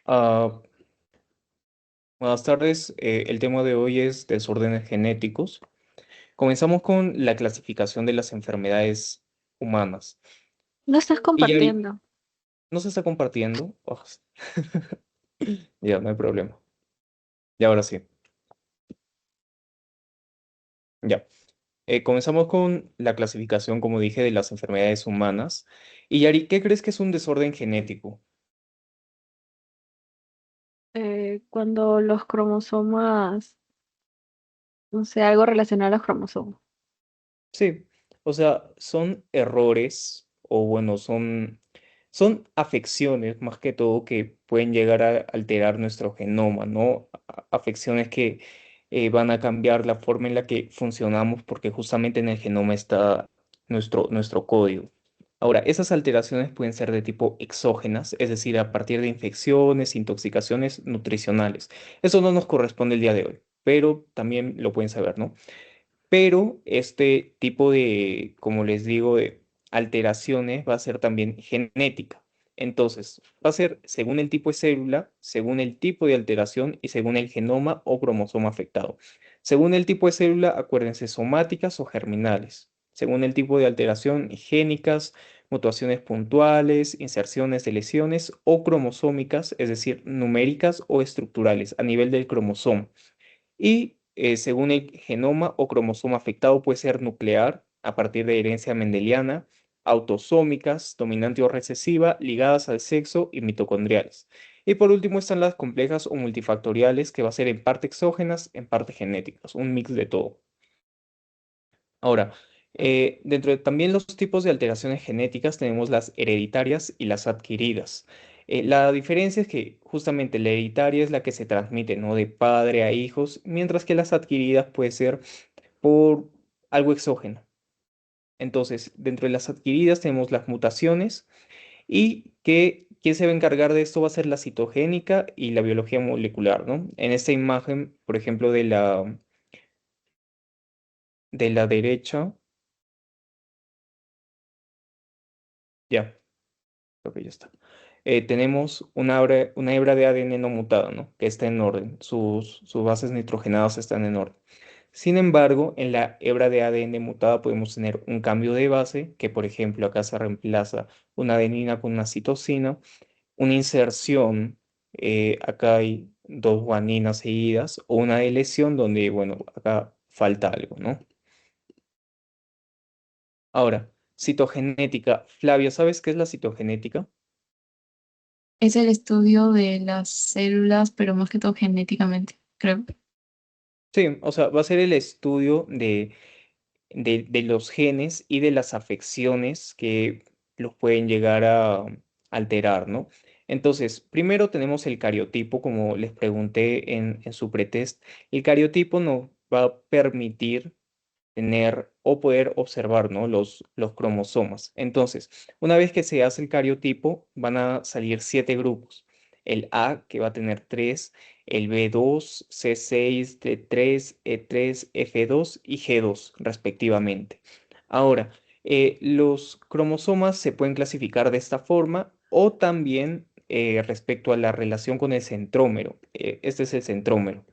Ah, buenas tardes, el tema de hoy es desórdenes genéticos. Comenzamos con la clasificación de las enfermedades humanas. No estás Y ya compartiendo. no se está compartiendo. Ya, no hay problema. Y ahora sí, ya. Comenzamos con la clasificación, como dije, de las enfermedades humanas. Y Yari, ¿qué crees que es un desorden genético? Cuando los cromosomas, no sé, algo relacionado a los cromosomas. Sí, o sea, son errores o bueno, son afecciones más que todo que pueden llegar a alterar nuestro genoma, ¿no? Afecciones que van a cambiar la forma en la que funcionamos porque justamente en el genoma está nuestro código. Ahora, esas alteraciones pueden ser de tipo exógenas, es decir, a partir de infecciones, intoxicaciones nutricionales. Eso no nos corresponde el día de hoy, pero también lo pueden saber, ¿no? Pero este tipo de, como les digo, de alteraciones va a ser también genética. Entonces, va a ser según el tipo de célula, según el tipo de alteración y según el genoma o cromosoma afectado. Según el tipo de célula, acuérdense, somáticas o germinales. Según el tipo de alteración, génicas, mutaciones puntuales, inserciones de lesiones o cromosómicas, es decir, numéricas o estructurales a nivel del cromosoma. Y según el genoma o cromosoma afectado puede ser nuclear a partir de herencia mendeliana, autosómicas, dominante o recesiva, ligadas al sexo y mitocondriales. Y por último están las complejas o multifactoriales que va a ser en parte exógenas, en parte genéticas, un mix de todo. Ahora, dentro de también los tipos de alteraciones genéticas tenemos las hereditarias y las adquiridas. La diferencia es que justamente la hereditaria es la que se transmite, ¿no? De padre a hijos, mientras que las adquiridas puede ser por algo exógeno. Entonces, dentro de las adquiridas tenemos las mutaciones y que quién se va a encargar de esto va a ser la citogénica y la biología molecular, ¿no? En esta imagen, por ejemplo, de la derecha, ya. Creo que ya está. Tenemos una hebra de ADN no mutada, ¿no? Que está en orden. Sus bases nitrogenadas están en orden. Sin embargo, en la hebra de ADN mutada podemos tener un cambio de base, que por ejemplo acá se reemplaza una adenina con una citosina, una inserción, acá hay dos guaninas seguidas, o una deleción donde, bueno, acá falta algo, ¿no? Ahora, citogenética. Flavia, ¿sabes qué es la citogenética? Es el estudio de las células, pero más que todo genéticamente, creo. Sí, o sea, va a ser el estudio de los genes y de las afecciones que los pueden llegar a alterar, ¿no? Entonces, primero tenemos el cariotipo, como les pregunté en su pretest. El cariotipo nos va a permitir tener o poder observar, ¿no? Los cromosomas. Entonces, una vez que se hace el cariotipo, van a salir 7 grupos. El A, que va a tener 3, el B2, C6, D3, E3, F2 y G2, respectivamente. Ahora, los cromosomas se pueden clasificar de esta forma o también respecto a la relación con el centrómero. Este es el centrómero.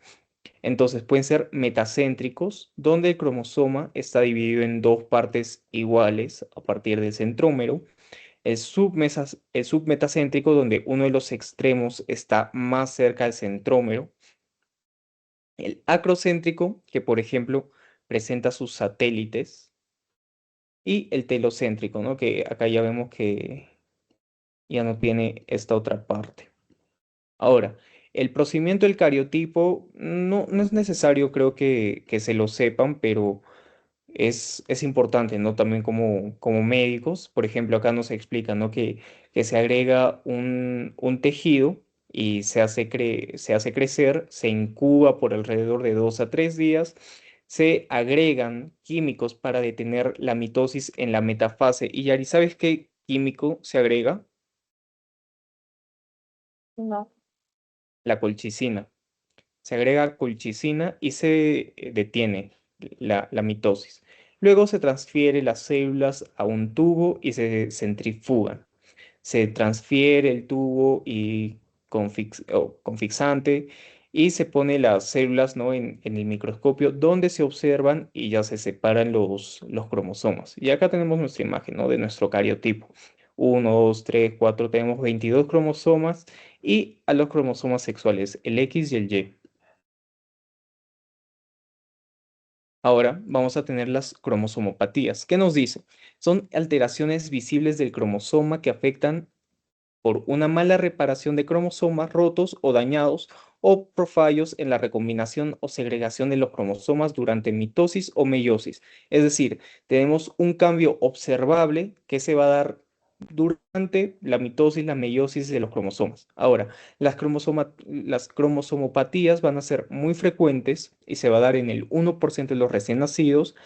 Entonces pueden ser metacéntricos, donde el cromosoma está dividido en dos partes iguales a partir del centrómero. El submetacéntrico, donde uno de los extremos está más cerca del centrómero. El acrocéntrico, que por ejemplo presenta sus satélites. Y el telocéntrico, ¿no? Que acá ya vemos que ya no tiene esta otra parte. Ahora, el procedimiento del cariotipo no es necesario, creo que se lo sepan, pero es importante, ¿no? También como médicos, por ejemplo, acá nos explican, ¿no? Que se agrega un tejido y se hace crecer, se incuba por alrededor de 2 a 3 días, se agregan químicos para detener la mitosis en la metafase. Y Yari, ¿sabes qué químico se agrega? No. La colchicina. Se agrega colchicina y se detiene la mitosis. Luego se transfiere las células a un tubo y se centrifugan. se transfiere el tubo y con fixante y se pone las células, ¿no? en el microscopio donde se observan y ya se separan los cromosomas. Y acá tenemos nuestra imagen, ¿no? de nuestro cariotipo. Uno, 2, 3, 4, tenemos 22 cromosomas y a los cromosomas sexuales, el X y el Y. Ahora vamos a tener las cromosomopatías. ¿Qué nos dice? Son alteraciones visibles del cromosoma que afectan por una mala reparación de cromosomas rotos o dañados o por fallos en la recombinación o segregación de los cromosomas durante mitosis o meiosis. Es decir, tenemos un cambio observable que se va a dar durante la mitosis, la meiosis de los cromosomas. Ahora, las cromosomopatías van a ser muy frecuentes y se va a dar en el 1% de los recién nacidos,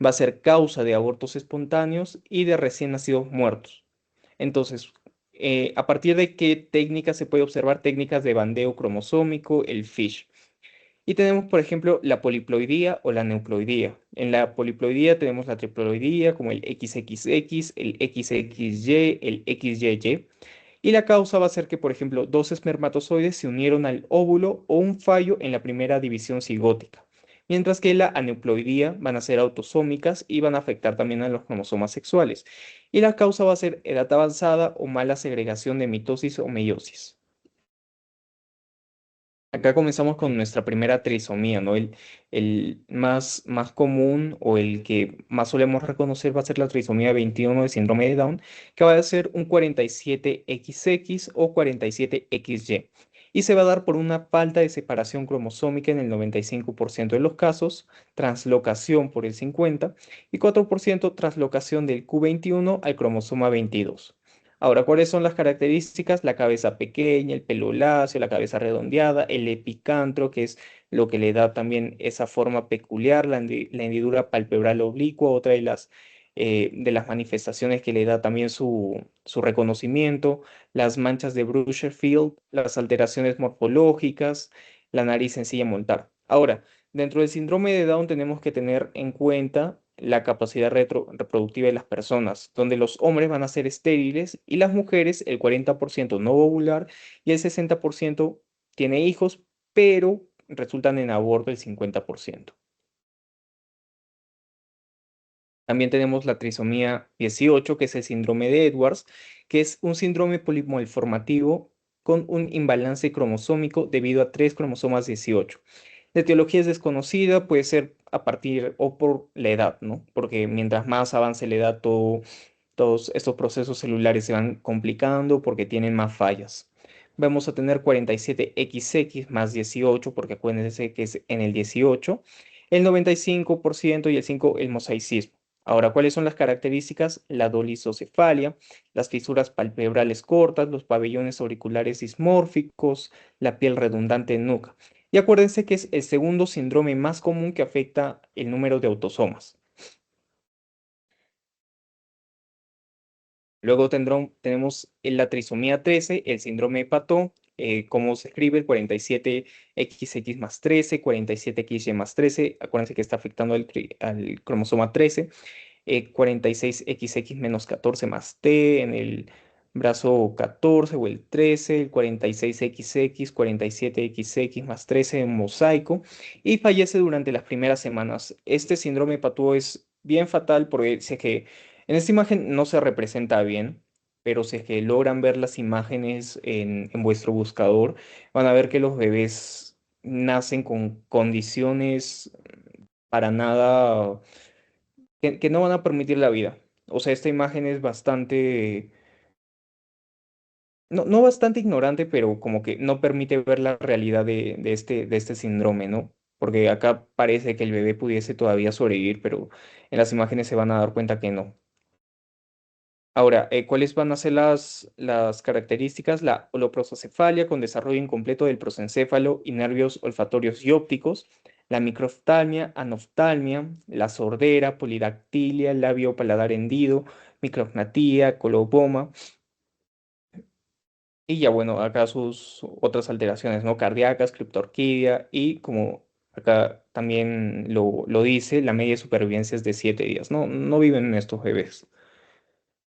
va a ser causa de abortos espontáneos y de recién nacidos muertos. Entonces, ¿a partir de qué técnicas se puede observar? Técnicas de bandeo cromosómico, el FISH. Y tenemos, por ejemplo, la poliploidía o la neuploidía. En la poliploidía tenemos la triploidía, como el XXX, el XXY, el XYY. Y la causa va a ser que, por ejemplo, dos espermatozoides se unieron al óvulo o un fallo en la primera división cigótica. Mientras que la aneuploidía van a ser autosómicas y van a afectar también a los cromosomas sexuales. Y la causa va a ser edad avanzada o mala segregación de mitosis o meiosis. Acá comenzamos con nuestra primera trisomía, ¿no? El más común o el que más solemos reconocer va a ser la trisomía 21 de síndrome de Down, que va a ser un 47XX o 47XY. Y se va a dar por una falta de separación cromosómica en el 95% de los casos, translocación por el 50% y 4% translocación del Q21 al cromosoma 22. Ahora, ¿cuáles son las características? La cabeza pequeña, el pelo lacio, la cabeza redondeada, el epicantro, que es lo que le da también esa forma peculiar, la hendidura palpebral oblicua, otra de las manifestaciones que le da también su reconocimiento, las manchas de Bruchfield, las alteraciones morfológicas, la nariz sencilla montar. Ahora, dentro del síndrome de Down tenemos que tener en cuenta la capacidad reproductiva de las personas, donde los hombres van a ser estériles y las mujeres el 40% no ovular y el 60% tiene hijos, pero resultan en aborto el 50%. También tenemos la trisomía 18, que es el síndrome de Edwards, que es un síndrome polimorfomativo con un imbalance cromosómico debido a tres cromosomas 18. La etiología es desconocida, puede ser a partir o por la edad, ¿no? Porque mientras más avance la edad, todos estos procesos celulares se van complicando porque tienen más fallas. Vamos a tener 47XX más 18, porque acuérdense que es en el 18, el 95% y el 5% el mosaicismo. Ahora, ¿cuáles son las características? La dolisocefalia, las fisuras palpebrales cortas, los pabellones auriculares dismórficos, la piel redundante en nuca. Y acuérdense que es el segundo síndrome más común que afecta el número de autosomas. Luego tenemos la trisomía 13, el síndrome de Patón, cómo se escribe el 47XX más 13, 47XY más 13. Acuérdense que está afectando al cromosoma 13. 46XX menos 14 más T en el brazo 14 o el 13, el 46XX, 47XX más 13 en mosaico y fallece durante las primeras semanas. Este síndrome Patú es bien fatal porque si es que en esta imagen no se representa bien, pero si es que logran ver las imágenes en vuestro buscador, van a ver que los bebés nacen con condiciones para nada que no van a permitir la vida. O sea, esta imagen es bastante, no bastante ignorante, pero como que no permite ver la realidad de este síndrome, ¿no? Porque acá parece que el bebé pudiese todavía sobrevivir, pero en las imágenes se van a dar cuenta que no. Ahora, ¿cuáles van a ser las características? La holoprosocefalia con desarrollo incompleto del prosencéfalo y nervios olfatorios y ópticos, la microftalmia, anoftalmia, la sordera, polidactilia, labio paladar hendido, micrognatía, coloboma, y ya bueno, acá sus otras alteraciones, ¿no? Cardíacas, criptorquidia, y como acá también lo dice, la media de supervivencia es de 7 días, ¿no? No viven estos bebés.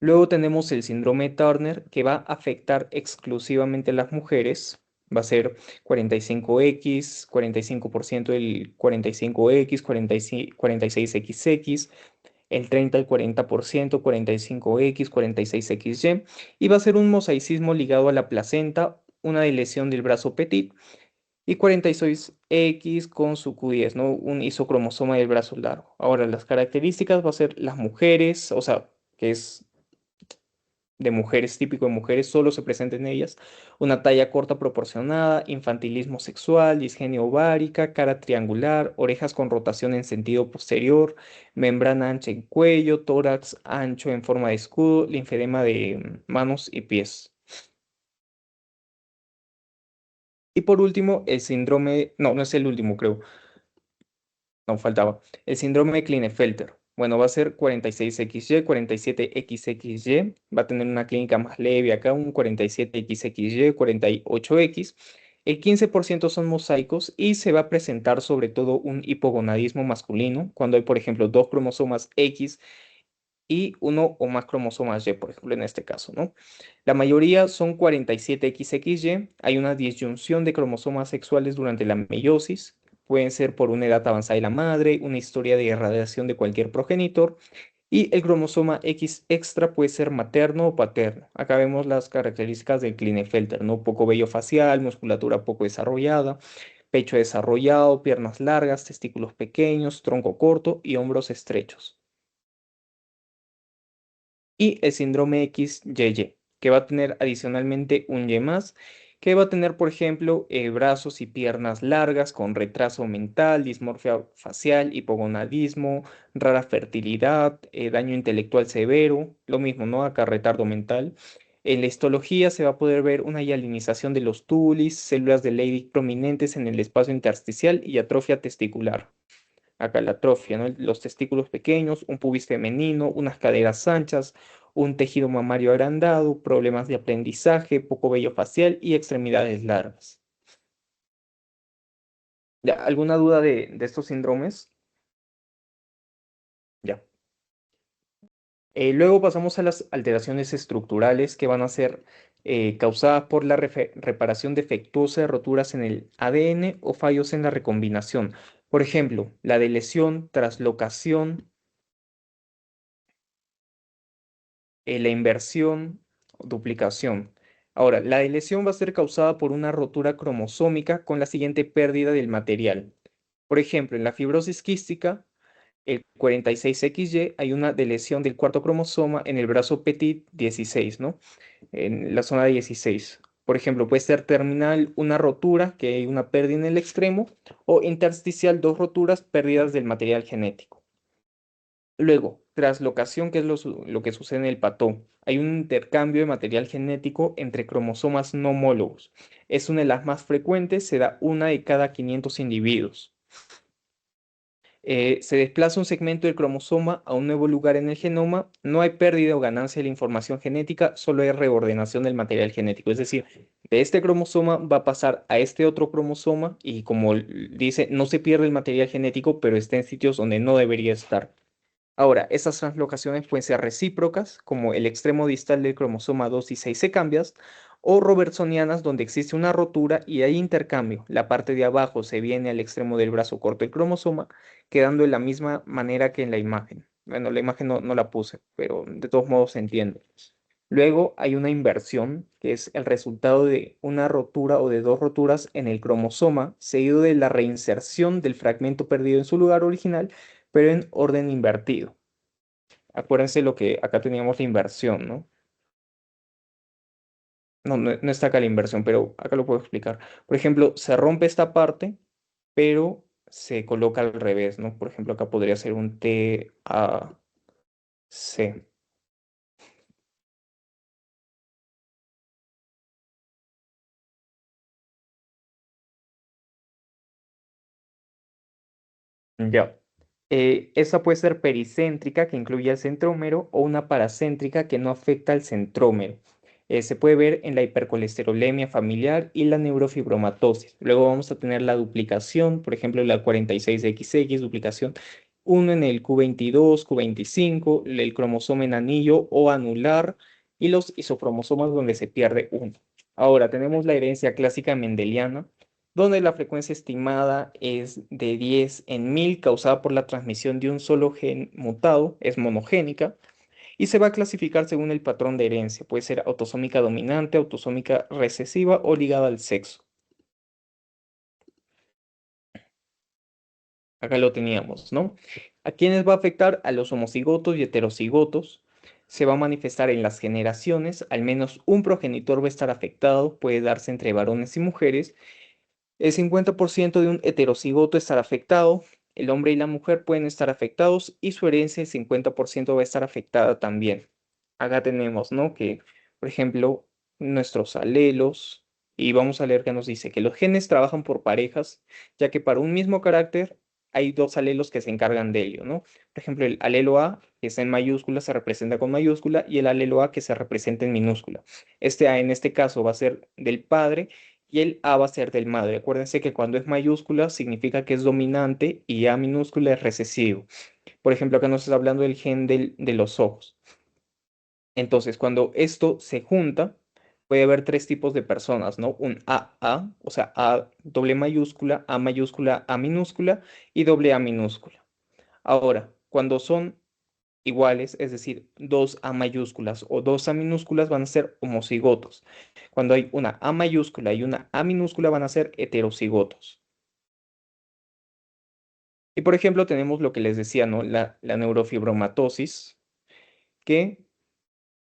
Luego tenemos el síndrome de Turner, que va a afectar exclusivamente a las mujeres. Va a ser 45X, 45% del 45X, 46XX, el 30 al 40%, 45X, 46XY, y va a ser un mosaicismo ligado a la placenta, una lesión del brazo petit, y 46X con su Q10, ¿no? Un isocromosoma del brazo largo. Ahora, las características va a ser las mujeres, o sea, que es de mujeres, típico de mujeres, solo se presenta en ellas, una talla corta proporcionada, infantilismo sexual, disgenia ovárica, cara triangular, orejas con rotación en sentido posterior, membrana ancha en cuello, tórax ancho en forma de escudo, linfedema de manos y pies. Y por último, el síndrome, no, no es el último, creo, no faltaba, el síndrome de Klinefelter. Bueno, va a ser 46XY, 47XXY, va a tener una clínica más leve acá, un 47XXY, 48X. El 15% son mosaicos y se va a presentar sobre todo un hipogonadismo masculino, cuando hay, por ejemplo, dos cromosomas X y uno o más cromosomas Y, por ejemplo, en este caso, ¿no? La mayoría son 47XXY, hay una disyunción de cromosomas sexuales durante la meiosis, pueden ser por una edad avanzada de la madre, una historia de irradiación de cualquier progenitor, y el cromosoma X extra puede ser materno o paterno. Acá vemos las características del Klinefelter, ¿no? Poco vello facial, musculatura poco desarrollada, pecho desarrollado, piernas largas, testículos pequeños, tronco corto y hombros estrechos. Y el síndrome XYY, que va a tener adicionalmente un Y más, que va a tener, por ejemplo, brazos y piernas largas con retraso mental, dismorfia facial, hipogonadismo, rara fertilidad, daño intelectual severo, lo mismo, ¿no? Acá retardo mental. En la histología se va a poder ver una hialinización de los tulis, células de Leydig prominentes en el espacio intersticial y atrofia testicular. Acá la atrofia, ¿no? Los testículos pequeños, un pubis femenino, unas caderas anchas, un tejido mamario agrandado, problemas de aprendizaje, poco vello facial y extremidades largas. ¿Ya? ¿Alguna duda de estos síndromes? Ya. Luego pasamos a las alteraciones estructurales que van a ser causadas por la reparación defectuosa de roturas en el ADN o fallos en la recombinación. Por ejemplo, la de lesión, traslocación, la inversión, duplicación. Ahora, la lesión va a ser causada por una rotura cromosómica con la siguiente pérdida del material. Por ejemplo, en la fibrosis quística, el 46XY, hay una lesión del cuarto cromosoma en el brazo petit 16, ¿no? En la zona 16. Por ejemplo, puede ser terminal una rotura, que hay una pérdida en el extremo, o intersticial dos roturas, pérdidas del material genético. Luego, traslocación, que es lo que sucede en el patón. Hay un intercambio de material genético entre cromosomas no homólogos. Es una de las más frecuentes, se da una de cada 500 individuos. Se desplaza un segmento del cromosoma a un nuevo lugar en el genoma. No hay pérdida o ganancia de la información genética, solo hay reordenación del material genético. Es decir, de este cromosoma va a pasar a este otro cromosoma y como dice, no se pierde el material genético, pero está en sitios donde no debería estar. Ahora, estas translocaciones pueden ser recíprocas, como el extremo distal del cromosoma 2 y 6 se cambian, o robertsonianas, donde existe una rotura y hay intercambio. La parte de abajo se viene al extremo del brazo corto del cromosoma, quedando de la misma manera que en la imagen. Bueno, la imagen no la puse, pero de todos modos se entiende. Luego hay una inversión, que es el resultado de una rotura o de dos roturas en el cromosoma, seguido de la reinserción del fragmento perdido en su lugar original, pero en orden invertido. Acuérdense lo que acá teníamos la inversión, ¿no? No está acá la inversión, pero acá lo puedo explicar. Por ejemplo, se rompe esta parte, pero se coloca al revés, ¿no? Por ejemplo, acá podría ser un T, A, C. Ya. Esa puede ser pericéntrica, que incluye el centrómero, o una paracéntrica que no afecta al centrómero. Se puede ver en la hipercolesterolemia familiar y la neurofibromatosis. Luego vamos a tener la duplicación, por ejemplo, la 46XX, duplicación uno en el Q22, Q25, el cromosoma en anillo o anular y los isocromosomas donde se pierde uno. Ahora tenemos la herencia clásica mendeliana, donde la frecuencia estimada es de 10 en 1000 causada por la transmisión de un solo gen mutado, es monogénica, y se va a clasificar según el patrón de herencia. Puede ser autosómica dominante, autosómica recesiva o ligada al sexo. Acá lo teníamos, ¿no? ¿A quiénes va a afectar? A los homocigotos y heterocigotos. Se va a manifestar en las generaciones, al menos un progenitor va a estar afectado, puede darse entre varones y mujeres. El 50% de un heterocigoto estará afectado, el hombre y la mujer pueden estar afectados y su herencia el 50% va a estar afectada también. Acá tenemos, ¿no? Que, por ejemplo, nuestros alelos, y vamos a leer que nos dice que los genes trabajan por parejas, ya que para un mismo carácter hay dos alelos que se encargan de ello, ¿no? Por ejemplo, el alelo A, que está en mayúscula, se representa con mayúscula, y el alelo A que se representa en minúscula. Este A en este caso va a ser del padre y el A va a ser del madre. Acuérdense que cuando es mayúscula significa que es dominante y A minúscula es recesivo. Por ejemplo, acá nos está hablando del gen de los ojos. Entonces, cuando esto se junta, puede haber tres tipos de personas, ¿no? Un AA, o sea, A doble mayúscula, A minúscula y doble A minúscula. Ahora, cuando son iguales, es decir, dos A mayúsculas o dos A minúsculas van a ser homocigotos. Cuando hay una A mayúscula y una A minúscula van a ser heterocigotos. Y por ejemplo, tenemos lo que les decía, ¿no? La neurofibromatosis, que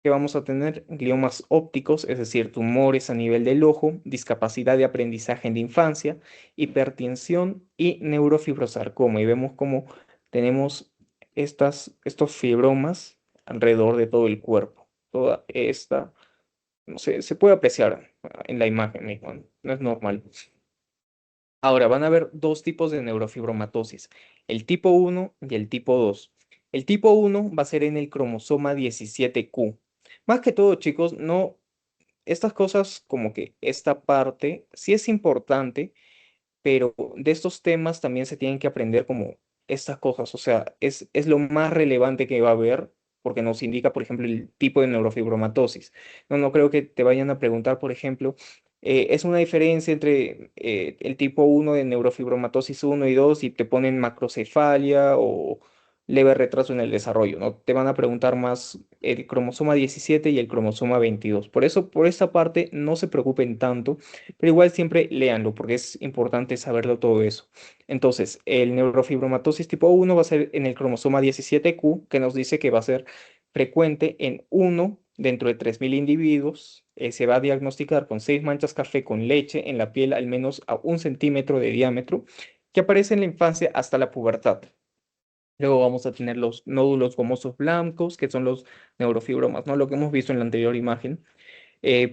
vamos a tener gliomas ópticos, es decir, tumores a nivel del ojo, discapacidad de aprendizaje en la infancia, hipertensión y neurofibrosarcoma. Y vemos cómo tenemos estos fibromas alrededor de todo el cuerpo. Toda esta, no sé, se puede apreciar en la imagen, ¿no? No es normal. Ahora, van a haber dos tipos de neurofibromatosis, el tipo 1 y el tipo 2. El tipo 1 va a ser en el cromosoma 17Q. Más que todo, chicos, no, estas cosas como que esta parte sí es importante, pero de estos temas también se tienen que aprender como estas cosas, o sea, es lo más relevante que va a haber, porque nos indica, por ejemplo, el tipo de neurofibromatosis. No creo que te vayan a preguntar, por ejemplo, es una diferencia entre el tipo 1 de neurofibromatosis 1 y 2 y te ponen macrocefalia o leve retraso en el desarrollo, ¿no? Te van a preguntar más el cromosoma 17 y el cromosoma 22. Por eso, por esta parte, no se preocupen tanto, pero igual siempre léanlo porque es importante saberlo todo eso. Entonces, el neurofibromatosis tipo 1 va a ser en el cromosoma 17Q, que nos dice que va a ser frecuente en uno dentro de 3000 individuos. Se va a diagnosticar con 6 manchas café con leche en la piel al menos a 1 centímetro de diámetro, que aparece en la infancia hasta la pubertad. Luego vamos a tener los nódulos gomosos blancos, que son los neurofibromas, ¿no? Lo que hemos visto en la anterior imagen.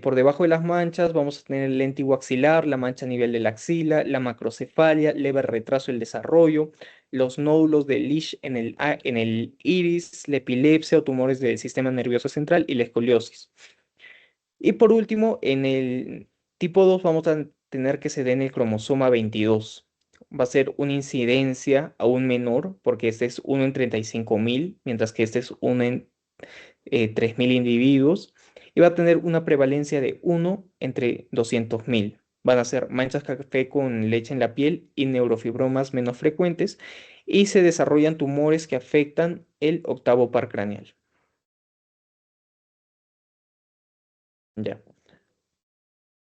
Por debajo de las manchas vamos a tener el léntigo axilar, la mancha a nivel de la axila, la macrocefalia, leve retraso del desarrollo, los nódulos de Lisch en el iris, la epilepsia o tumores del sistema nervioso central y la escoliosis. Y por último, en el tipo 2 vamos a tener que se den el cromosoma 22. Va a ser una incidencia aún menor porque este es 1 en 35.000, mientras que este es 1 en 3.000 individuos y va a tener una prevalencia de 1 entre 200.000. Van a ser manchas café con leche en la piel y neurofibromas menos frecuentes y se desarrollan tumores que afectan el octavo par craneal. Ya.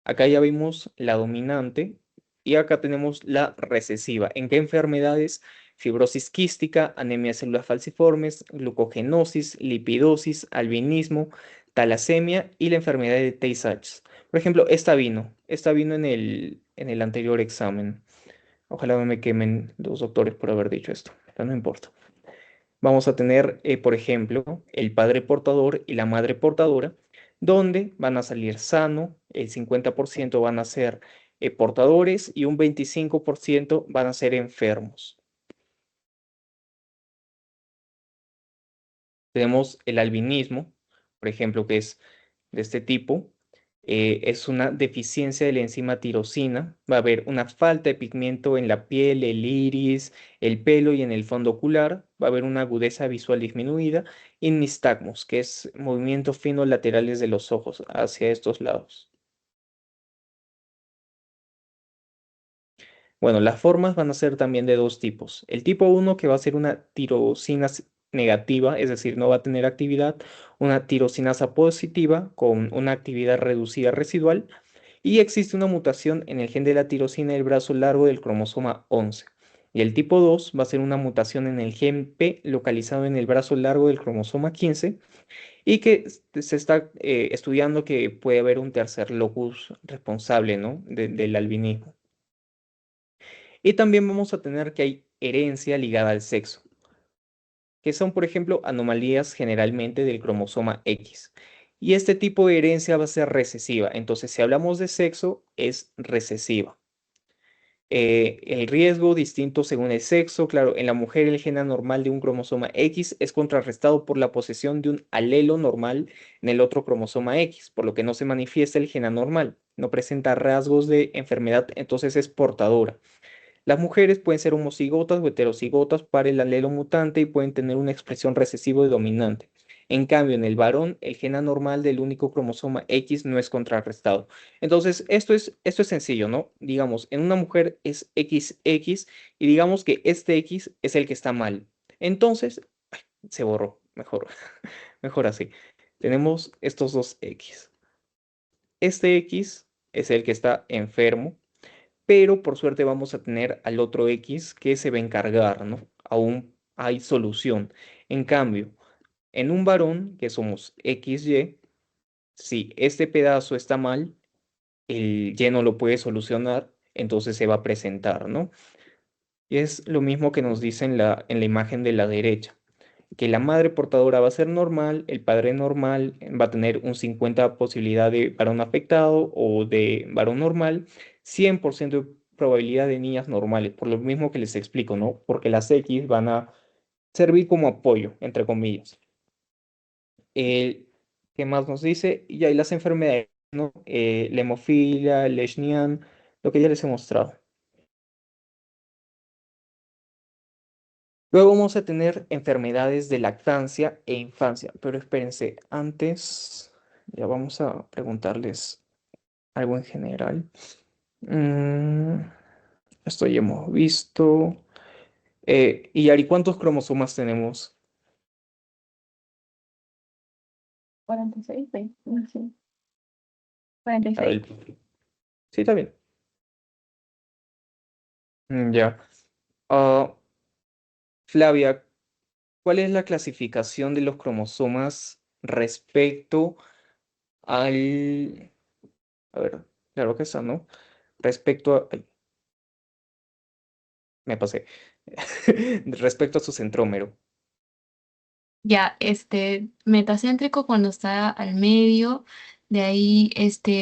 Acá ya vimos la dominante y acá tenemos la recesiva. ¿En qué enfermedades? Fibrosis quística, anemia de células falciformes, glucogenosis, lipidosis, albinismo, talasemia y la enfermedad de Tay-Sachs. Por ejemplo, esta vino en el anterior examen. Ojalá no me quemen los doctores por haber dicho esto, pero no importa. Vamos a tener, por ejemplo, el padre portador y la madre portadora, donde van a salir sano, el 50% van a ser portadores y un 25% van a ser enfermos. Tenemos el albinismo, por ejemplo, que es de este tipo. es una deficiencia de la enzima tirosina. Va a haber una falta de pigmento en la piel, el iris, el pelo y en el fondo ocular. Va a haber una agudeza visual disminuida y nistagmos, que es movimientos finos laterales de los ojos hacia estos lados. Bueno, las formas van a ser también de dos tipos. El tipo uno que va a ser una tirosina negativa, es decir, no va a tener actividad, una tirosinasa positiva con una actividad reducida residual, y existe una mutación en el gen de la tirosina del brazo largo del cromosoma 11. Y el tipo 2 va a ser una mutación en el gen P localizado en el brazo largo del cromosoma 15 y que se está estudiando que puede haber un tercer locus responsable, ¿no? Del albinismo. Y también vamos a tener que hay herencia ligada al sexo, que son, por ejemplo, anomalías generalmente del cromosoma X. Y este tipo de herencia va a ser recesiva. Entonces, si hablamos de sexo, es recesiva. El riesgo distinto según el sexo, claro, en la mujer el gen anormal de un cromosoma X es contrarrestado por la posesión de un alelo normal en el otro cromosoma X, por lo que no se manifiesta el gen anormal, no presenta rasgos de enfermedad, entonces es portadora. Las mujeres pueden ser homocigotas o heterocigotas para el alelo mutante y pueden tener una expresión recesiva y dominante. En cambio, en el varón, el gen anormal del único cromosoma X no es contrarrestado. Entonces, esto es sencillo, ¿no? Digamos, en una mujer es XX y digamos que este X es el que está mal. Entonces, se borró, mejor, mejor así. Tenemos estos dos X. Este X es el que está enfermo, pero por suerte vamos a tener al otro X que se va a encargar, ¿no? Aún hay solución. En cambio, en un varón, que somos XY, si este pedazo está mal, el Y no lo puede solucionar, entonces se va a presentar, ¿no? Y es lo mismo que nos dice en la imagen de la derecha, que la madre portadora va a ser normal, el padre normal va a tener un 50 posibilidad de varón afectado o de varón normal, 100% de probabilidad de niñas normales, por lo mismo que les explico, ¿no? Porque las X van a servir como apoyo, entre comillas. El, ¿Qué más nos dice? Y hay las enfermedades, ¿no? La hemofilia, el Leishman, lo que ya les he mostrado. Luego vamos a tener enfermedades de lactancia e infancia, pero espérense, antes ya vamos a preguntarles algo en general. Mm, Esto ya hemos visto. Y Yari, ¿cuántos cromosomas tenemos? 46, 20, no sé, 46. A sí, está bien. Ya. Ah, Flavia, ¿cuál es la clasificación de los cromosomas respecto al... A ver, claro que está, ¿no? Respecto a... ay, me pasé. Respecto a su centrómero. Ya, metacéntrico cuando está al medio, de ahí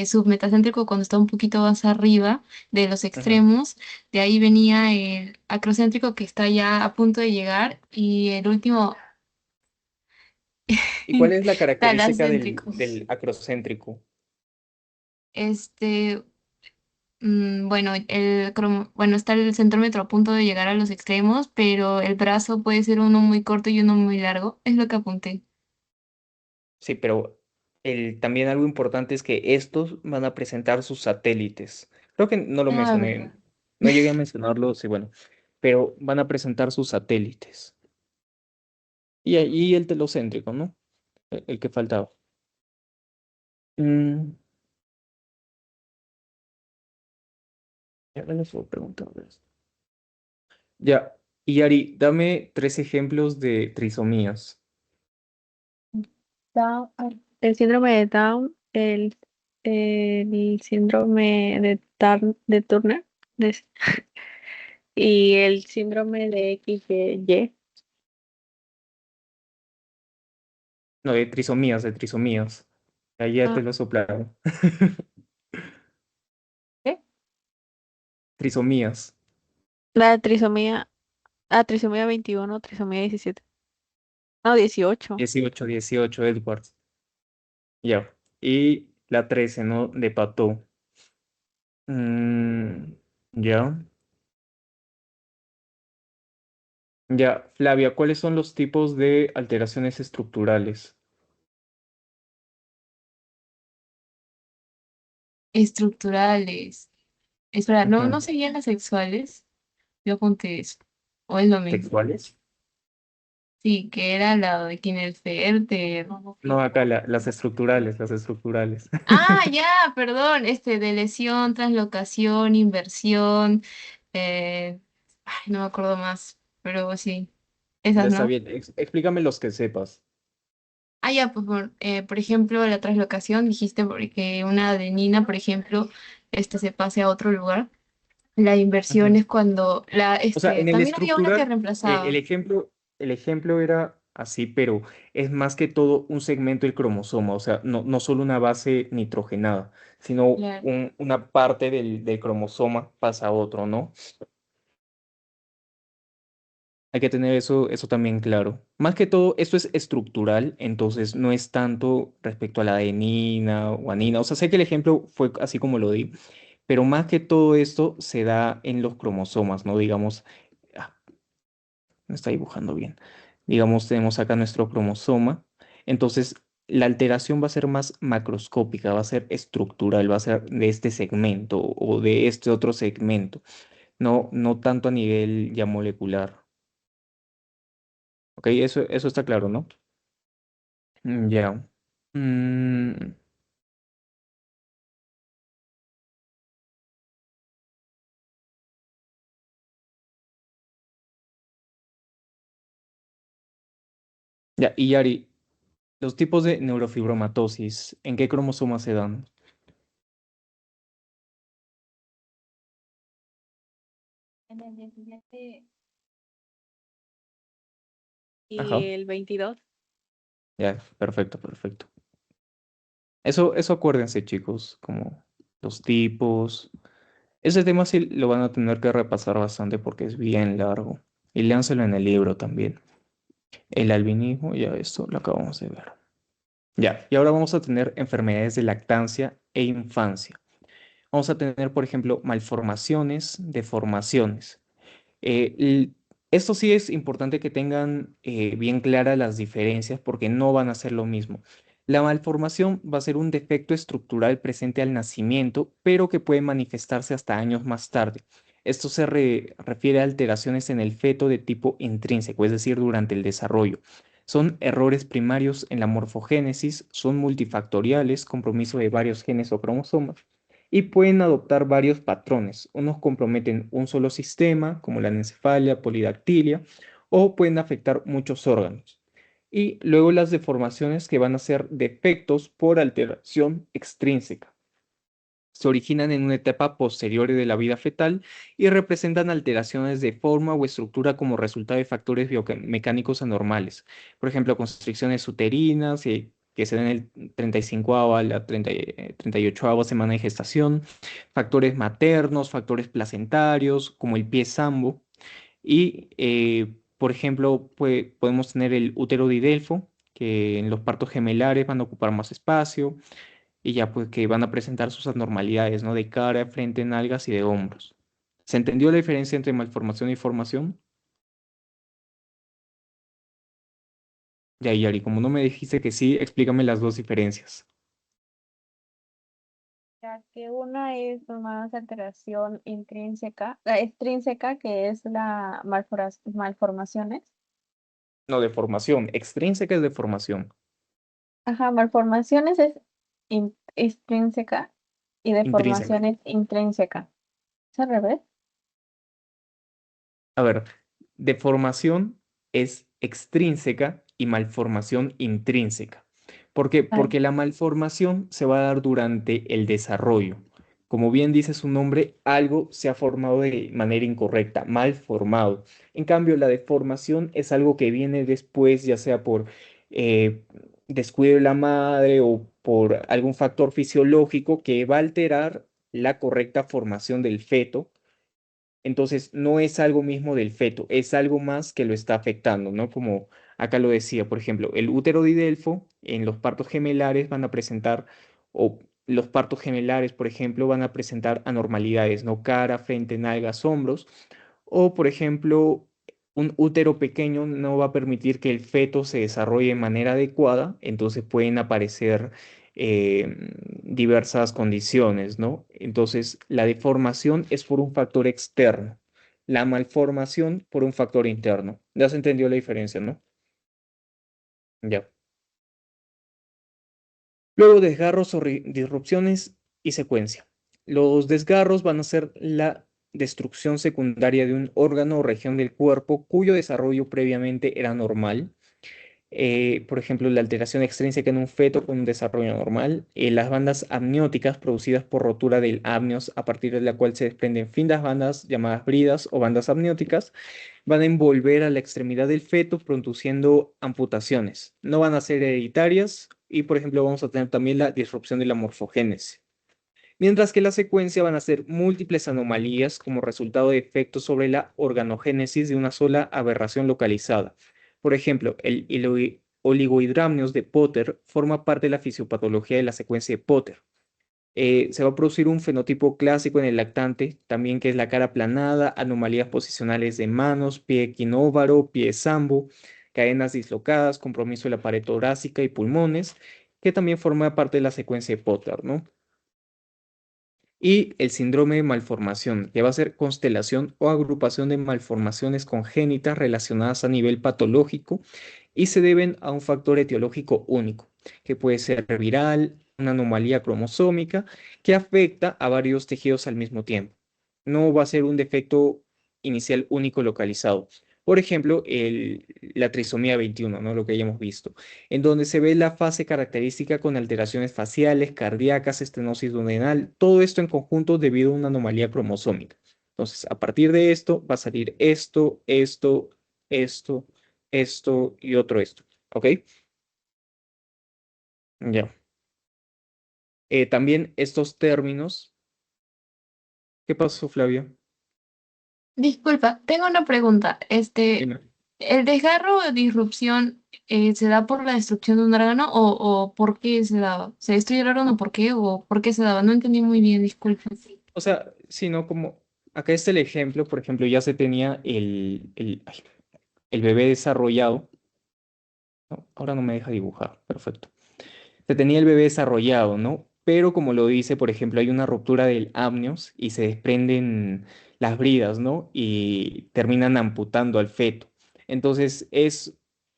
submetacéntrico cuando está un poquito más arriba de los Ujú. extremos, de ahí venía el acrocéntrico que está ya a punto de llegar y el último ¿Y cuál es la característica del, talacéntrico. del acrocéntrico? Este, bueno, bueno, está el centrómetro a punto de llegar a los extremos, pero el brazo puede ser uno muy corto y uno muy largo, es lo que apunté. Sí, pero también algo importante es que estos van a presentar sus satélites. Creo que no lo Ah, verdad. mencioné, no llegué a mencionarlo, sí, bueno, pero van a presentar sus satélites. Y ahí el telocéntrico, ¿no? El que faltaba. Mm, ya me les voy a preguntar esto. Ya, y Ari, dame tres ejemplos de trisomías. El síndrome de Down, el síndrome de Turner y el síndrome de XY. No, de trisomías, de trisomías. Ahí ya Ah, te lo soplaron. ¿qué? Trisomías. La trisomía, trisomía 21, trisomía 17. No, 18. 18, 18, Edwards. Ya. Y La 13, ¿no? De Pato. Mm, ya. Ya, Flavia, ¿cuáles son los tipos de alteraciones estructurales? Estructurales. Espera, ¿no, Ujú. no serían las sexuales? Yo apunté eso. ¿O es lo mismo? ¿Textuales? Sí, que era la de Kinelfer, de... No, acá las estructurales, las estructurales. Ah, ya, perdón, de lesión, translocación, inversión, ay, no me acuerdo más, pero sí, Ya esas, está ¿no? bien. Explícame los que sepas. Ah, ya, pues, por ejemplo, la translocación, dijiste porque una adenina, por ejemplo, se pase a otro lugar. La inversión Ujú. es cuando, O sea, en el también había una que estructural, reemplazaba, el ejemplo era así, pero es más que todo un segmento del cromosoma, o sea, no solo una base nitrogenada, sino claro. una parte del cromosoma pasa a otro, ¿no? Hay que tener eso también claro. Más que todo, esto es estructural, entonces no es tanto respecto a la adenina o guanina. O sea, sé que el ejemplo fue así como lo di, pero más que todo esto se da en los cromosomas, ¿no? Digamos, ah, no está dibujando bien. Digamos, tenemos acá nuestro cromosoma. Entonces, la alteración va a ser más macroscópica, va a ser estructural, va a ser de este segmento o de este otro segmento, no tanto a nivel ya molecular. ¿Ok? Eso está claro, ¿no? Ya. Mm, ya, y Yari, los tipos de neurofibromatosis, ¿en qué cromosomas se dan? En el 17 Ajá. y el 22. Ya, perfecto, perfecto. Eso acuérdense, chicos, como los tipos. Ese tema sí lo van a tener que repasar bastante porque es bien largo. Y léanselo en el libro también. El albinismo, ya esto lo acabamos de ver. Ya, y ahora vamos a tener enfermedades de lactancia e infancia. Vamos a tener, por ejemplo, malformaciones, deformaciones. Eh, l- Esto sí es importante que tengan bien claras las diferencias porque no van a ser lo mismo. La malformación va a ser un defecto estructural presente al nacimiento, pero que puede manifestarse hasta años más tarde. Esto refiere a alteraciones en el feto de tipo intrínseco, es decir, durante el desarrollo. Son errores primarios en la morfogénesis, son multifactoriales, compromiso de varios genes o cromosomas y pueden adoptar varios patrones. Unos comprometen un solo sistema, como la anencefalia, polidactilia, o pueden afectar muchos órganos. Y luego las deformaciones que van a ser defectos por alteración extrínseca. Se originan en una etapa posterior de la vida fetal y representan alteraciones de forma o estructura como resultado de factores biomecánicos anormales. Por ejemplo, constricciones uterinas que se dan en el 35 a la 38ª semana de gestación, factores maternos, factores placentarios, como el pie sambo. Y, por ejemplo, podemos tener el útero de Delfo, que en los partos gemelares van a ocupar más espacio y ya pues que van a presentar sus anormalidades, ¿no? De cara, frente, nalgas y de hombros. ¿Se entendió la diferencia entre malformación y formación? Ya, Yari, como no me dijiste que sí, explícame las dos diferencias. Ya que una es más alteración intrínseca, la extrínseca, que es la malformaciones. No, de formación. Extrínseca es de formación. Ajá, malformaciones es extrínseca y Intrínseca. deformación es intrínseca. ¿Es al revés? A ver, deformación es extrínseca y malformación intrínseca. ¿Por qué? Ah, Porque la malformación se va a dar durante el desarrollo. Como bien dice su nombre, algo se ha formado de manera incorrecta, mal formado. En cambio, la deformación es algo que viene después, ya sea por eh, descuido de la madre o por algún factor fisiológico que va a alterar la correcta formación del feto. Entonces, no es algo mismo del feto, es algo más que lo está afectando, ¿no? Como acá lo decía, por ejemplo, el útero de Delfo en los partos gemelares van a presentar o los partos gemelares, por ejemplo, van a presentar anormalidades, ¿no? Cara, frente, nalgas, hombros. O, por ejemplo, un útero pequeño no va a permitir que el feto se desarrolle de manera adecuada, entonces pueden aparecer diversas condiciones, ¿no? Entonces, la deformación es por un factor externo, la malformación por un factor interno. ¿Ya has entendido la diferencia, no? Ya. Luego, desgarros o disrupciones y secuencia. Los desgarros van a ser la destrucción secundaria de un órgano o región del cuerpo cuyo desarrollo previamente era normal. Por ejemplo, la alteración extrínseca en un feto con un desarrollo normal. Las bandas amnióticas producidas por rotura del amnios, a partir de la cual se desprenden finas bandas llamadas bridas o bandas amnióticas, van a envolver a la extremidad del feto, produciendo amputaciones. No van a ser hereditarias y, por ejemplo, vamos a tener también la disrupción de la morfogénesis. Mientras que la secuencia van a ser múltiples anomalías como resultado de efectos sobre la organogénesis de una sola aberración localizada. Por ejemplo, el oligohidramnios de Potter forma parte de la fisiopatología de la secuencia de Potter. Se va a producir un fenotipo clásico en el lactante, también que es la cara aplanada, anomalías posicionales de manos, pie equinóvaro, pie sambo, cadenas dislocadas, compromiso de la pared torácica y pulmones, que también forma parte de la secuencia de Potter, ¿no? Y el síndrome de malformación, que va a ser constelación o agrupación de malformaciones congénitas relacionadas a nivel patológico y se deben a un factor etiológico único, que puede ser viral, una anomalía cromosómica, que afecta a varios tejidos al mismo tiempo. No va a ser un defecto inicial único localizado. Por ejemplo, la trisomía 21, ¿no? Lo que ya hemos visto, en donde se ve la fase característica con alteraciones faciales, cardíacas, estenosis duodenal, todo esto en conjunto debido a una anomalía cromosómica. Entonces, a partir de esto va a salir esto, esto y otro esto. ¿Ok? Ya. También estos términos. ¿Qué pasó, Flavia? Disculpa, tengo una pregunta. Dime. ¿El desgarro o disrupción se da por la destrucción de un órgano o por qué se daba? ¿Se destruye el órgano por qué o por qué se daba? No entendí muy bien, disculpa. O sea, sino como acá está el ejemplo, por ejemplo, ya se tenía el bebé desarrollado. No, ahora no me deja dibujar, perfecto. Se tenía el bebé desarrollado, ¿no? Pero como lo dice, por ejemplo, hay una ruptura del amnios y se desprenden las bridas, ¿no? Y terminan amputando al feto. Entonces,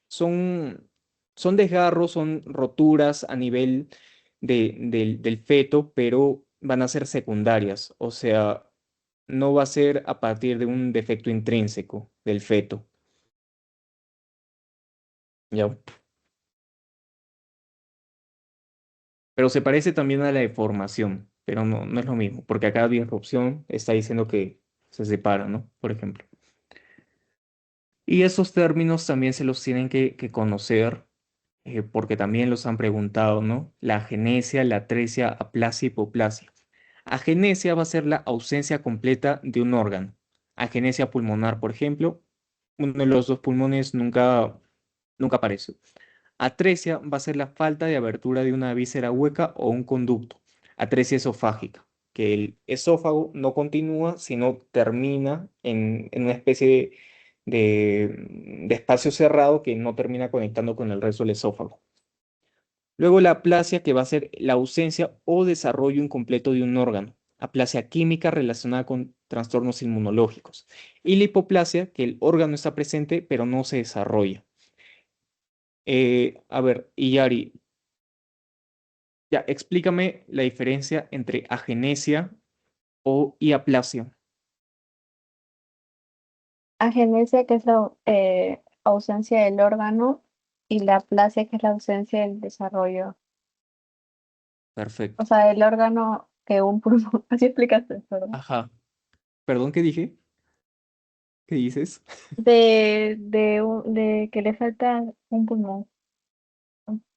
son, son desgarros, son roturas a nivel del feto, pero van a ser secundarias. O sea, no va a ser a partir de un defecto intrínseco del feto. ¿Ya? Pero se parece también a la deformación, pero no es lo mismo, porque acá disrupción está diciendo que se separa, ¿no? Por ejemplo. Y esos términos también se los tienen que conocer, porque también los han preguntado, ¿no? La agenesia, la atresia, aplasia, hipoplasia. Agenesia va a ser la ausencia completa de un órgano. Agenesia pulmonar, por ejemplo, uno de los dos pulmones nunca aparece. Atresia va a ser la falta de abertura de una víscera hueca o un conducto. Atresia esofágica, que el esófago no continúa, sino termina en una especie de espacio cerrado que no termina conectando con el resto del esófago. Luego la aplasia, que va a ser la ausencia o desarrollo incompleto de un órgano. Aplasia química relacionada con trastornos inmunológicos. Y la hipoplasia, que el órgano está presente pero no se desarrolla. A ver, Iyari, ya, explícame la diferencia entre agenesia y aplasia. Agenesia, que es la ausencia del órgano, y la aplasia, que es la ausencia del desarrollo. O Perfecto. sea, el órgano que un pulmón. Así explicaste, ¿verdad? Ajá. Perdón, ¿qué dije? ¿Qué dices? De que le falta un pulmón,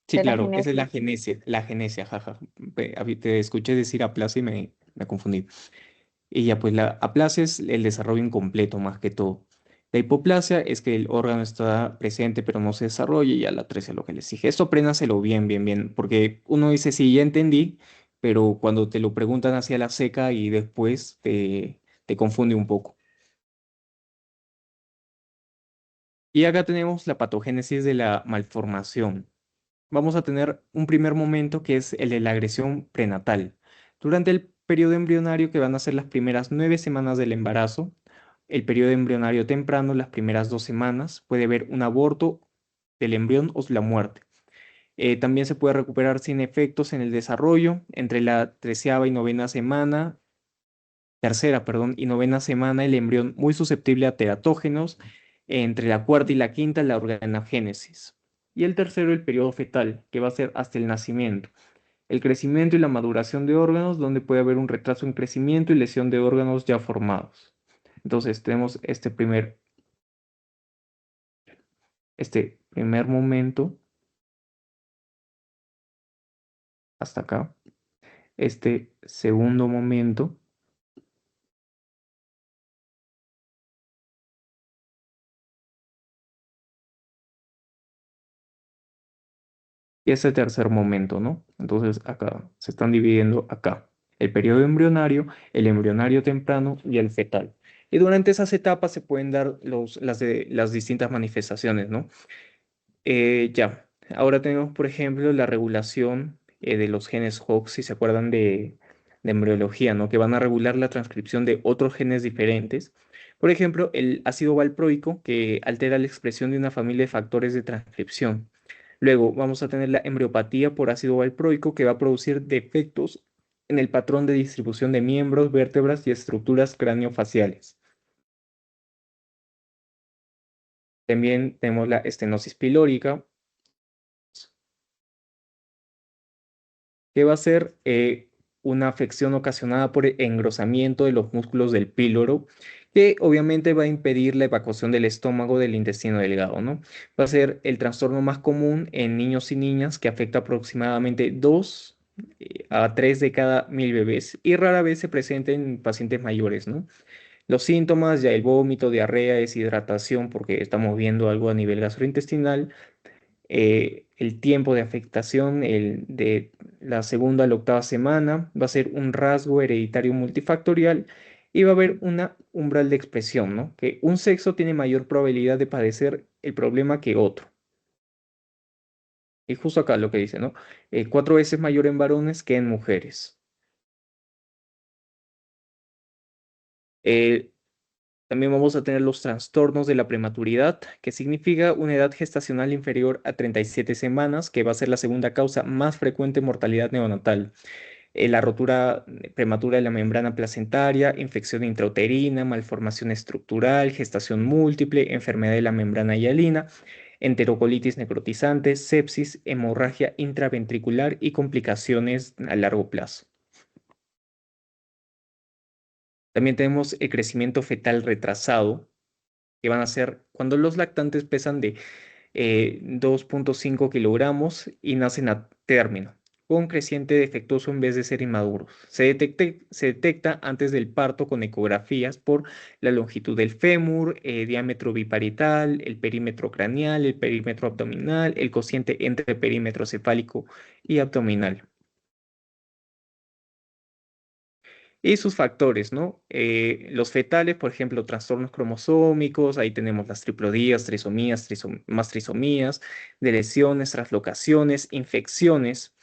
Sí, de la claro, esa es agenesia. la agenesia, jaja. Te escuché decir aplasia y me confundí. Y ya, pues la aplasia es el desarrollo incompleto más que todo. La hipoplasia es que el órgano está presente pero no se desarrolla y ya la atresia es lo que les dije. Esto apréndaselo bien, bien, bien, porque uno dice, sí, ya entendí, pero cuando te lo preguntan hacia la seca y después te confunde un poco. Y acá tenemos la patogénesis de la malformación. Vamos a tener un primer momento que es el de la agresión prenatal. Durante el periodo embrionario, que van a ser las primeras 9 semanas del embarazo, el periodo embrionario temprano, las primeras 2 semanas, puede haber un aborto del embrión o la muerte. También se puede recuperar sin efectos en el desarrollo entre la treceava y novena semana, tercera, perdón, y novena semana, el embrión muy susceptible a teratógenos, entre la cuarta y la quinta, la organogénesis. Y el tercero, el periodo fetal, que va a ser hasta el nacimiento. El crecimiento y la maduración de órganos, donde puede haber un retraso en crecimiento y lesión de órganos ya formados. Entonces, tenemos este primer momento hasta acá, este segundo momento y ese tercer momento, ¿no? Entonces, acá se están dividiendo acá. El periodo embrionario, el embrionario temprano y el fetal. Y durante esas etapas se pueden dar las distintas manifestaciones, ¿no? Ya, ahora tenemos, por ejemplo, la regulación de los genes Hox, si se acuerdan de embriología, ¿no? Que van a regular la transcripción de otros genes diferentes. Por ejemplo, el ácido valproico, que altera la expresión de una familia de factores de transcripción. Luego vamos a tener la embriopatía por ácido valproico, que va a producir defectos en el patrón de distribución de miembros, vértebras y estructuras craneofaciales. También tenemos la estenosis pilórica, que va a ser una afección ocasionada por el engrosamiento de los músculos del píloro, que obviamente va a impedir la evacuación del estómago del intestino delgado, ¿no? Va a ser el trastorno más común en niños y niñas, que afecta aproximadamente 2 a 3 de cada 1.000 bebés y rara vez se presenta en pacientes mayores, ¿no? Los síntomas, ya el vómito, diarrea, deshidratación, porque estamos viendo algo a nivel gastrointestinal, el tiempo de afectación, de la segunda a la octava semana, va a ser un rasgo hereditario multifactorial y va a haber una umbral de expresión, ¿no? Que un sexo tiene mayor probabilidad de padecer el problema que otro. Y justo acá lo que dice, ¿no? 4 veces mayor en varones que en mujeres. Eh, También vamos a tener los trastornos de la prematuridad, que significa una edad gestacional inferior a 37 semanas, que va a ser la segunda causa más frecuente de mortalidad neonatal. La rotura prematura de la membrana placentaria, infección intrauterina, malformación estructural, gestación múltiple, enfermedad de la membrana hialina, enterocolitis necrotizante, sepsis, hemorragia intraventricular y complicaciones a largo plazo. También tenemos el crecimiento fetal retrasado, que van a ser cuando los lactantes pesan de 2,5 kilogramos y nacen a término, con creciente defectuoso en vez de ser inmaduros. Se detecta antes del parto con ecografías por la longitud del fémur, diámetro biparietal, el perímetro craneal, el perímetro abdominal, el cociente entre perímetro cefálico y abdominal. Y sus factores, ¿no? Los fetales, por ejemplo, trastornos cromosómicos, ahí tenemos las triplodías, trisomías, más trisomías, de lesiones, traslocaciones, infecciones,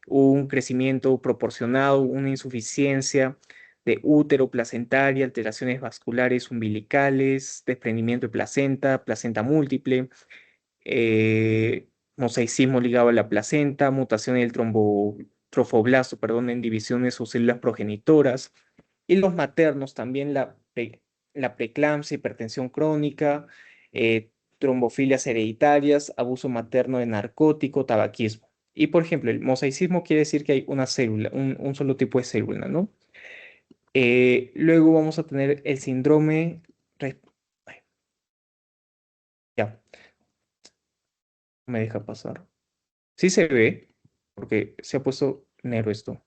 un crecimiento proporcionado, una insuficiencia de útero, placentaria, alteraciones vasculares umbilicales, desprendimiento de placenta, placenta múltiple, mosaicismo ligado a la placenta, mutación en el trofoblasto, perdón, en divisiones o células progenitoras, y los maternos también la preeclampsia, hipertensión crónica, trombofilias hereditarias, abuso materno de narcótico, tabaquismo. Y por ejemplo, el mosaicismo quiere decir que hay una célula, un solo tipo de célula, ¿no? Luego vamos a tener el síndrome. Ay, ya, no me deja pasar. Sí se ve, porque se ha puesto negro esto.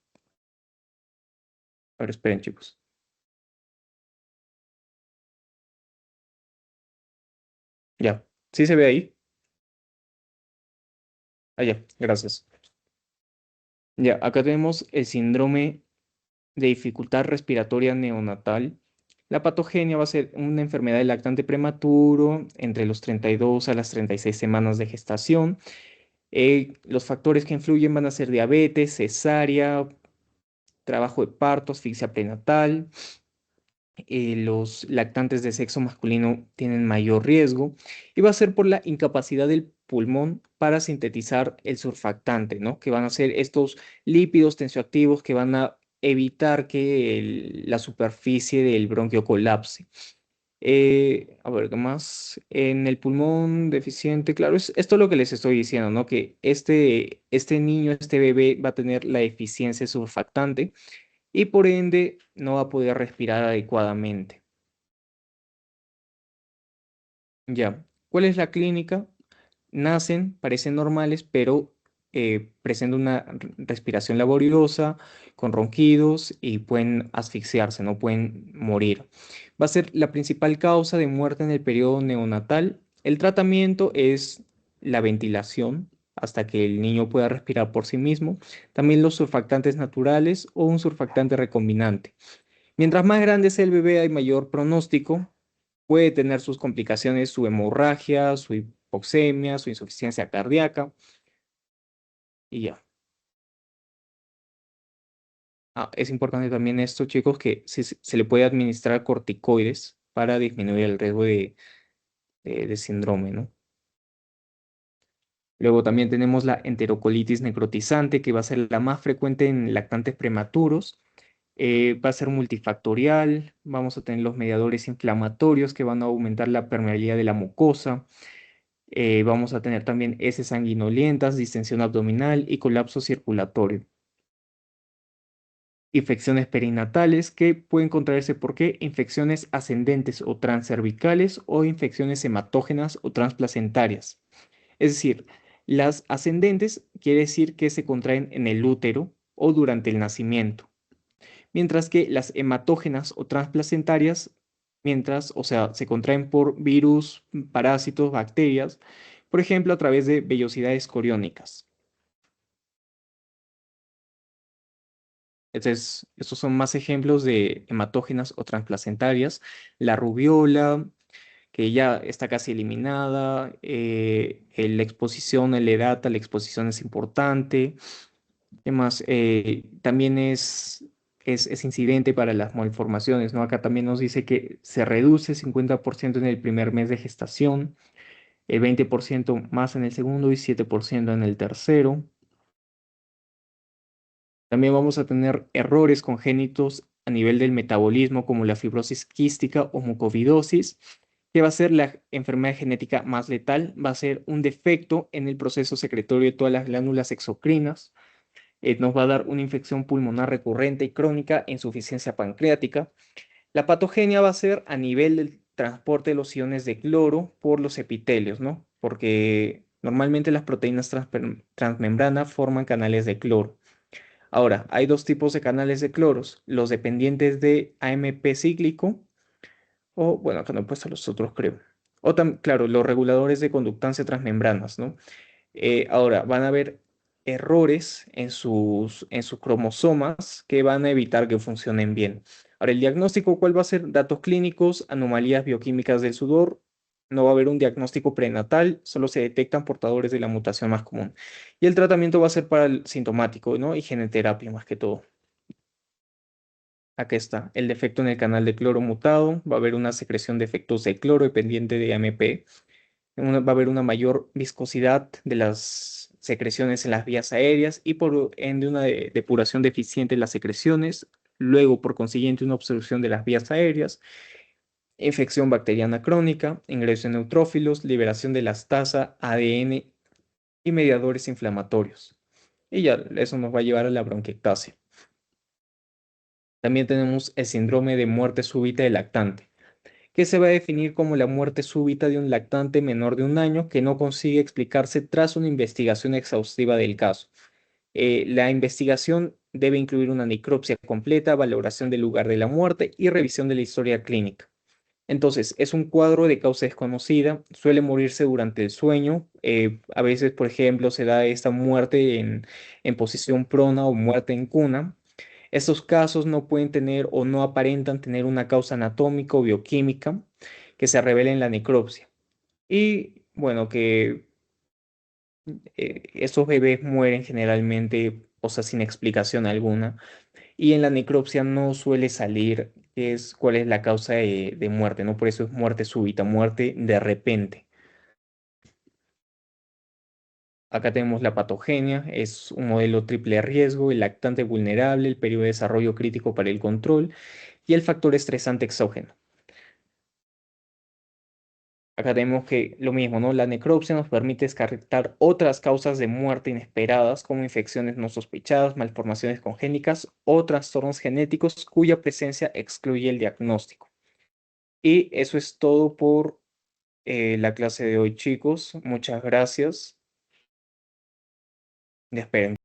A ver, esperen, chicos. Ya, sí se ve ahí. Ah, ya, gracias. Ya, acá tenemos el síndrome de dificultad respiratoria neonatal. La patogenia va a ser una enfermedad del lactante prematuro entre los 32 a las 36 semanas de gestación. Los factores que influyen van a ser diabetes, cesárea, trabajo de parto, asfixia prenatal. Los lactantes de sexo masculino tienen mayor riesgo y va a ser por la incapacidad del pulmón para sintetizar el surfactante, ¿no? Que van a ser estos lípidos tensioactivos que van a evitar que la superficie del bronquio colapse. A ver, ¿qué más? En el pulmón deficiente, claro, es esto es lo que les estoy diciendo, ¿no? Que este niño, este bebé va a tener la deficiencia surfactante y por ende no va a poder respirar adecuadamente. Ya, ¿cuál es la clínica? Nacen, parecen normales, pero presentan una respiración laboriosa, con ronquidos y pueden asfixiarse, no pueden morir. Va a ser la principal causa de muerte en el periodo neonatal. El tratamiento es la ventilación hasta que el niño pueda respirar por sí mismo. También los surfactantes naturales o un surfactante recombinante. Mientras más grande sea el bebé, hay mayor pronóstico. Puede tener sus complicaciones, su hemorragia, su hipoxemia, su insuficiencia cardíaca y ya. Ah, es importante también esto, chicos, que se le puede administrar corticoides para disminuir el riesgo de síndrome, ¿no? Luego también tenemos la enterocolitis necrotizante, que va a ser la más frecuente en lactantes prematuros. Va a ser multifactorial, vamos a tener los mediadores inflamatorios que van a aumentar la permeabilidad de la mucosa. Vamos a tener también heces sanguinolientas, distensión abdominal y colapso circulatorio. Infecciones perinatales que pueden contraerse por qué infecciones ascendentes o transcervicales o infecciones hematógenas o transplacentarias. Es decir, las ascendentes quiere decir que se contraen en el útero o durante el nacimiento, mientras que las hematógenas o transplacentarias, o sea, se contraen por virus, parásitos, bacterias, por ejemplo, a través de vellosidades coriónicas. Estos son más ejemplos de hematógenas o transplacentarias. La rubiola, que ya está casi eliminada. La exposición, la edad, la exposición es importante. ¿Qué más? También es incidente para las malformaciones, ¿no? Acá también nos dice que se reduce 50% en el primer mes de gestación, el 20% más en el segundo y 7% en el tercero. También vamos a tener errores congénitos a nivel del metabolismo, como la fibrosis quística o mucovidosis, que va a ser la enfermedad genética más letal, va a ser un defecto en el proceso secretorio de todas las glándulas exocrinas. Nos va a dar una infección pulmonar recurrente y crónica, insuficiencia pancreática. La patogenia va a ser a nivel del transporte de los iones de cloro por los epitelios, ¿no? Porque normalmente las proteínas transmembrana forman canales de cloro. Ahora, hay dos tipos de canales de cloros, los dependientes de AMP cíclico, o bueno, acá no he puesto los otros, creo. Claro, los reguladores de conductancia transmembranas, ¿no? Ahora, van a haber errores en sus cromosomas que van a evitar que funcionen bien. Ahora, el diagnóstico, ¿cuál va a ser? Datos clínicos, anomalías bioquímicas del sudor. No va a haber un diagnóstico prenatal, solo se detectan portadores de la mutación más común. Y el tratamiento va a ser para el sintomático, ¿no? Y geneterapia más que todo. Acá está, el defecto en el canal de cloro mutado, va a haber una secreción de efectos de cloro dependiente de AMP, va a haber una mayor viscosidad de las secreciones en las vías aéreas y por ende una depuración deficiente en las secreciones, luego por consiguiente una obstrucción de las vías aéreas, infección bacteriana crónica, ingreso de neutrófilos, liberación de lactasa, ADN y mediadores inflamatorios. Y ya eso nos va a llevar a la bronquiectasia. También tenemos el síndrome de muerte súbita del lactante, que se va a definir como la muerte súbita de un lactante menor de un año que no consigue explicarse tras una investigación exhaustiva del caso. La investigación debe incluir una necropsia completa, valoración del lugar de la muerte y revisión de la historia clínica. Entonces, es un cuadro de causa desconocida, suele morirse durante el sueño. A veces, por ejemplo, se da esta muerte en posición prona o muerte en cuna. Estos casos no pueden tener o no aparentan tener una causa anatómica o bioquímica que se revele en la necropsia. Y bueno, que estos bebés mueren generalmente, o sea, sin explicación alguna. Y en la necropsia no suele salir cuál es la causa de muerte, ¿no? Por eso es muerte súbita, muerte de repente. Acá tenemos la patogenia, es un modelo triple riesgo, el lactante vulnerable, el periodo de desarrollo crítico para el control y el factor estresante exógeno. Acá tenemos que lo mismo, ¿no? La necropsia nos permite descartar otras causas de muerte inesperadas, como infecciones no sospechadas, malformaciones congénitas o trastornos genéticos cuya presencia excluye el diagnóstico. Y eso es todo por la clase de hoy, chicos. Muchas gracias. Esperen.